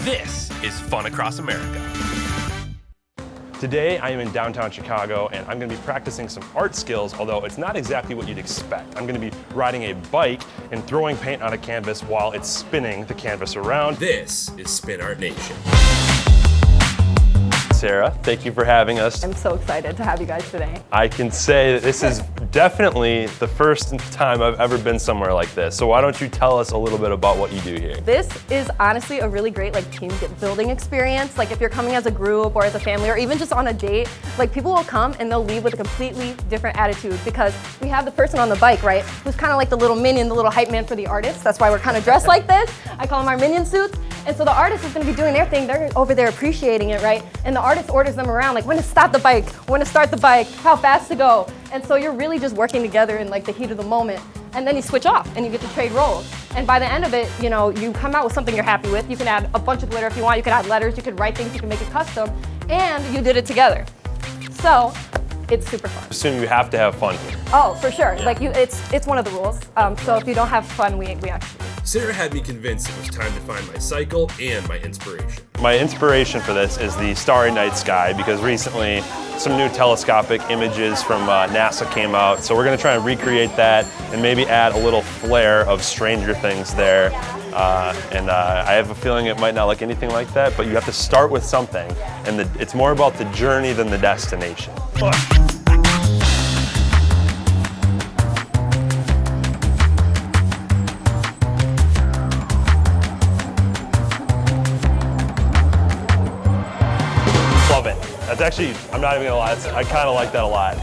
This is Fun Across America. Today I am in downtown Chicago and I'm going to be practicing some art skills, although it's not exactly what you'd expect. I'm going to be riding a bike and throwing paint on a canvas while it's spinning the canvas around. This is Spin Art Nation. Sarah, thank you for having us. I'm so excited to have you guys today. I can say that this is definitely the first time I've ever been somewhere like this. So why don't you tell us a little bit about what you do here? This is honestly a really great team building experience. Like if you're coming as a group or as a family or even just on a date, people will come and they'll leave with a completely different attitude because we have the person on the bike, right? Who's kind of like the little minion, the little hype man for the artist. That's why we're kind of dressed like this. I call them our minion suits. And so the artist is going to be doing their thing. They're over there appreciating it, right? And the artist orders them around, like when to stop the bike, when to start the bike, how fast to go. And so you're really just working together in the heat of the moment. And then you switch off and you get to trade roles. And by the end of it, you come out with something you're happy with. You can add a bunch of glitter if you want. You can add letters, you can write things, you can make it custom. And you did it together. So it's super fun. Assume you have to have fun here. Oh, for sure. It's one of the rules. So if you don't have fun, we actually. Sarah had me convinced it was time to find my cycle and my inspiration. My inspiration for this is the starry night sky because recently some new telescopic images from NASA came out. So we're going to try and recreate that and maybe add a little flair of Stranger Things there. I have a feeling it might not look anything like that, but you have to start with something. And it's more about the journey than the destination. Love it. That's actually, I'm not even gonna lie, I kind of like that a lot.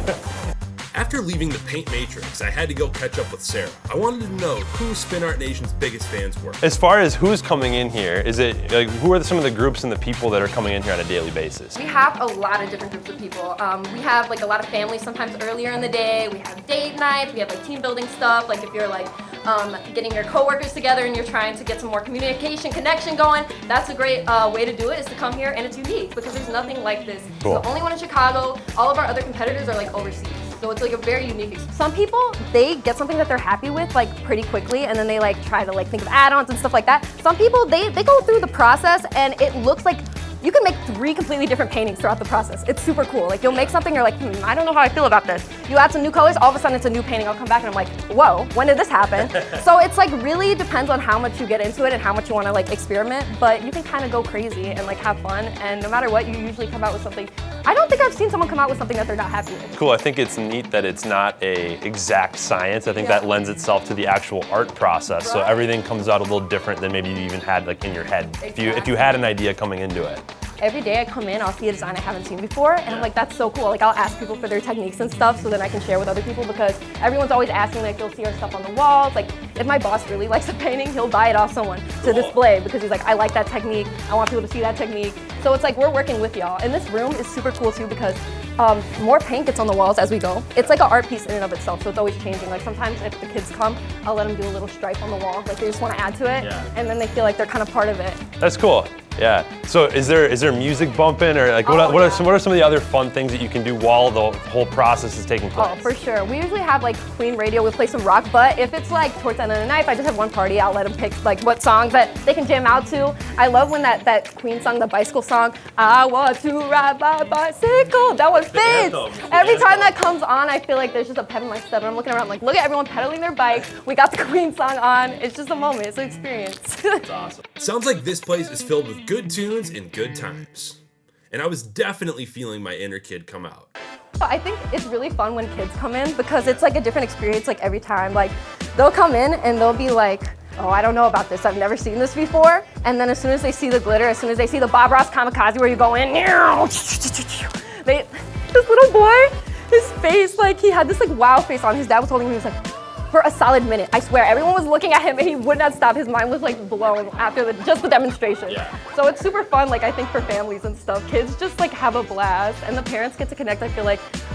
After leaving the Paint Matrix, I had to go catch up with Sarah. I wanted to know who Spin Art Nation's biggest fans were. As far as who's coming in here, is it who are some of the groups and the people that are coming in here on a daily basis? We have a lot of different groups of people. We have a lot of families sometimes earlier in the day. We have date nights. We have team building stuff. If you're getting your coworkers together and you're trying to get some more communication, connection going, that's a great way to do it, is to come here, and it's unique because there's nothing like this. Cool. It's the only one in Chicago. All of our other competitors are overseas. So it's a very unique experience. Some people, they get something that they're happy with pretty quickly, and then they try to think of add-ons and stuff like that. Some people, they go through the process and it looks like you can make 3 completely different paintings throughout the process. It's super cool. You'll make something, you're I don't know how I feel about this. You add some new colors, all of a sudden it's a new painting. I'll come back and I'm like, whoa, when did this happen? So it's really depends on how much you get into it and how much you want to experiment, but you can kind of go crazy and have fun, and no matter what, you usually come out with something. I don't think I've seen someone come out with something that they're not happy with. Cool, I think it's neat that it's not a exact science. I think that lends itself to the actual art process. Right. So everything comes out a little different than maybe you even had in your head. Exactly. If you had an idea coming into it. Every day I come in, I'll see a design I haven't seen before, and I'm that's so cool. I'll ask people for their techniques and stuff so then I can share with other people, because everyone's always asking, they'll see our stuff on the walls. If my boss really likes a painting, he'll buy it off someone to display because he's I like that technique, I want people to see that technique. So it's we're working with y'all. And this room is super cool too because more paint gets on the walls as we go. It's an art piece in and of itself, so it's always changing. Sometimes if the kids come, I'll let them do a little stripe on the wall. They just want to add to it, and then they feel they're kind of part of it. That's cool. Yeah. So is there music bumping, or what are some of the other fun things that you can do while the whole process is taking place? Oh, for sure. We usually have Queen radio. We'll play some rock, but if it's towards the end of the night, if I just have one party, I'll let them pick what songs that they can jam out to. I love when that Queen song, the bicycle song, I want to ride my bicycle. That one fits. Every time that comes on, I feel there's just a pep in my step, and I'm looking around look at everyone pedaling their bikes. We got the Queen song on. It's just a moment. It's an experience. That's awesome. Sounds like this place is filled with good tunes and good times. And I was definitely feeling my inner kid come out. I think it's really fun when kids come in because it's a different experience every time. They'll come in and they'll be oh, I don't know about this. I've never seen this before. And then as soon as they see the glitter, as soon as they see the Bob Ross kamikaze where you go in, this little boy, his face, he had this wow face on. His dad was holding him, he was for a solid minute. I swear, everyone was looking at him and he would not stop. His mind was blown after just the demonstration. Yeah. So it's super fun, I think for families and stuff. Kids just have a blast, and the parents get to connect, I feel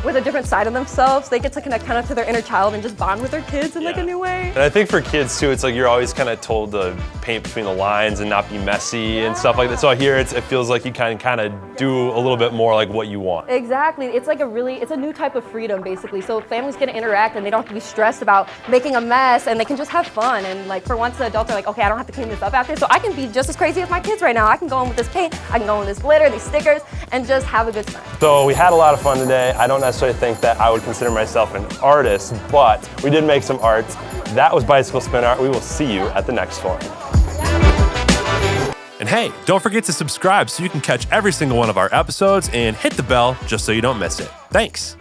with a different side of themselves. They get to connect kind of to their inner child and just bond with their kids in a new way. And I think for kids too, it's you're always kind of told to paint between the lines and not be messy and stuff like that. So here it feels you can kind of do a little bit more what you want. Exactly. It's it's a new type of freedom basically. So families get to interact and they don't have to be stressed about making a mess, and they can just have fun. And like for once the adults are like, okay, I don't have to clean this up after, so I can be just as crazy as my kids right now. I can go in with this paint, I can go in with this glitter, these stickers, and just have a good time. So we had a lot of fun today. I don't necessarily think that I would consider myself an artist, but we did make some arts. That was Bicycle Spin Art. We will see you at the next one. And hey, don't forget to subscribe so you can catch every single one of our episodes and hit the bell just so you don't miss it. Thanks.